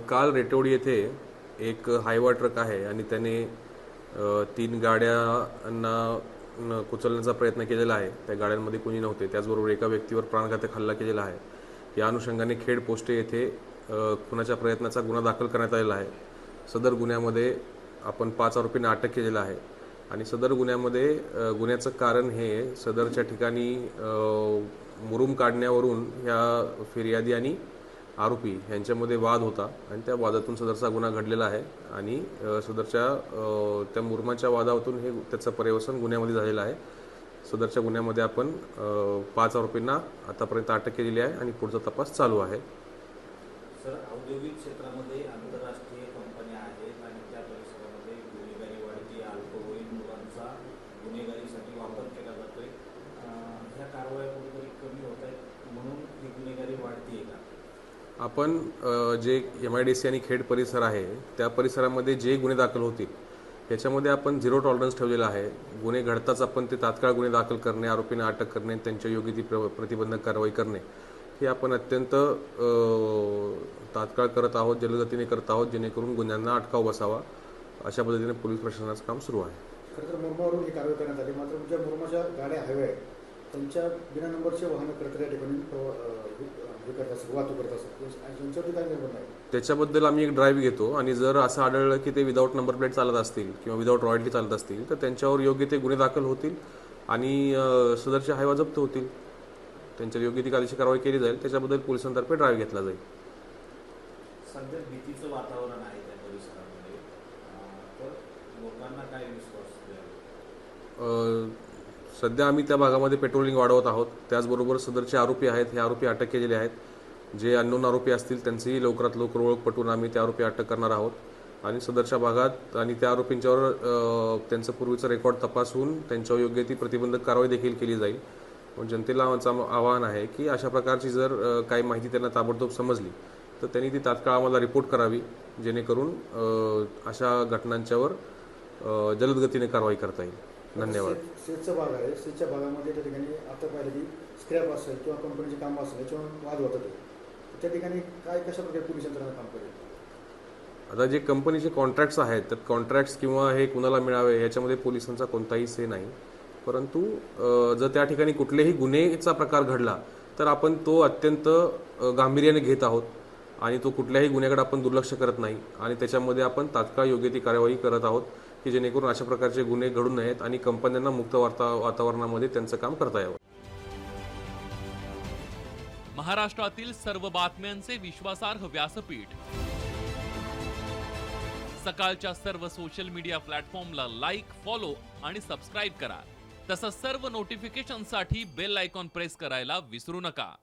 काल रेटोडी येथे एक हायवा ट्रक आहे आणि त्याने 3 गाड्यांना कुचलण्याचा प्रयत्न केलेला आहे. त्या गाड्यांमध्ये कोणी नव्हते. त्याचबरोबर एका व्यक्तीवर प्राणघातक हल्ला केलेला आहे. या अनुषंगाने खेड पोस्टे येथे खुनाच्या प्रयत्नाचा गुन्हा दाखल करण्यात आलेला आहे. सदर गुन्ह्यामध्ये आपण 5 आरोपींना अटक केलेला आहे आणि सदर गुन्ह्यामध्ये गुन्ह्याचं कारण हे सदरच्या ठिकाणी मुरूम काढण्यावरून ह्या फिर्यादी आणि आरोपी यांच्यामध्ये वाद होता आणि त्या वादातून सदरचा गुन्हा घडलेला आहे आणि सदरच्या त्या मुरमाच्या वादातून हे त्याचं पर्यवसन गुन्ह्यामध्ये झालेलं आहे. सदरच्या गुन्ह्यामध्ये आपण 5 आरोपींना आतापर्यंत अटक केलेली आहे आणि पुढचा तपास चालू आहे. सर, औद्योगिक क्षेत्रामध्ये आंतरराष्ट्रीय कंपन्या आहेत आणि त्या परिसरामध्ये गुन्हेगारी वाढती, अल्पवयीन मुलांचा गुन्हेगारीसाठी वापर केला जातोय. ह्या कारवाया कुठेतरी कमी होत आहेत म्हणून ही गुन्हेगारी वाढती आहे का? आपण जे MIDC आणि खेड परिसर आहे त्या परिसरामध्ये जे गुन्हे दाखल होतील याच्यामध्ये आपण 0 टॉलरन्स ठेवलेला आहे. गुन्हे घडताच आपण ते तात्काळ गुन्हे दाखल करणे, आरोपींना अटक करणे, त्यांच्या योग्य ती प्रतिबंधक कारवाई करणे हे आपण अत्यंत तात्काळ करत आहोत, जलदगतीने करत आहोत, जेणेकरून गुन्ह्यांना अटकाव बसावा. अशा पद्धतीने पोलीस प्रशासनाचं काम सुरू आहे. खरं तर मुरमावरून ही कारवाई करण्यात आली, मात्र ज्या मुरमाच्या गाड्या हायवे आहेत त्यांच्या बिना नंबरचे वाहनं करत या ठिकाणी वाहतूक करत असतात, त्यांच्यावरती काय निर्बंध आहे? त्याच्याबद्दल आम्ही एक ड्राईव्ह घेतो आणि जर असं आढळलं की ते विदाऊट नंबर प्लेट चालत असतील किंवा विदाऊट रॉयल्टी चालत असतील तर त्यांच्यावर योग्य ते गुन्हे दाखल होतील आणि सदरचे हायवा जप्त होतील. त्यांच्यावर योग्य ती कायदेशीर कारवाई केली जाईल. त्याच्याबद्दल पोलिसांतर्फे ड्राईव्ह घेतला जाईल. सध्या भीतीचं वातावरण आहे त्या परिसरामध्ये, तर लोकांना काय विश्वास द्यावा? सध्या आम्ही त्या भागामध्ये पेट्रोलिंग वाढवत आहोत. त्याचबरोबर सदरचे आरोपी आहेत हे आरोपी अटक केलेले आहेत. जे अननोन आरोपी असतील त्यांचीही लवकरात लवकर ओळख पटवून आम्ही त्या आरोपी अटक करणार आहोत आणि सदरच्या भागात आणि त्या आरोपींच्यावर त्यांचं पूर्वीचं रेकॉर्ड तपासून त्यांच्यावर योग्य ती प्रतिबंधक कारवाई देखील केली जाईल. जनतेला आमचं आवाहन आहे की अशा प्रकारची जर काही माहिती त्यांना ताबडतोब समजली तर त्यांनी ती तात्काळ आम्हाला रिपोर्ट करावी, जेणेकरून अशा घटनांच्यावर जलदगतीने कारवाई करता येईल. धन्यवाद. शेतचा भाग आहे, शेतच्या भागामध्ये त्या ठिकाणी आता पाहिलं की स्क्रॅप असेल किंवा कंपनीचे काम असेल याच्यावर वाद होतात, त्या ठिकाणी काय कशा प्रकारे पोलीस यंत्रणा काम करेल? आता जे कंपनीचे कॉन्ट्रॅक्ट्स आहेत तर कॉन्ट्रॅक्ट्स किंवा हे कुणाला मिळावे याच्यामध्ये पोलिसांचा कोणताही से नाही. परंतु जर त्या ठिकाणी कुठलेही गुन्हेचा प्रकार घडला तर आपण तो अत्यंत गांभीर्याने घेत आहोत आणि तो कुठल्याही गुन्ह्याकडे आपण दुर्लक्ष करत नाही आणि त्याच्यामध्ये आपण तात्काळ योग्य ती कार्यवाही करत आहोत की जेणेकरून अशा प्रकारचे गुन्हे घडू नयेत आणि कंपन्यांना मुक्त वातावरणामध्ये त्यांचं काम करता यावं. महाराष्ट्रातील सर्व बातम्यांचे विश्वासार्ह व्यासपीठ, सकाळच्या सर्व सोशल मीडिया प्लॅटफॉर्मला लाईक, फॉलो आणि सबस्क्राईब करा. तसंच सर्व नोटिफिकेशनसाठी बेल आयकॉन प्रेस करायला विसरू नका.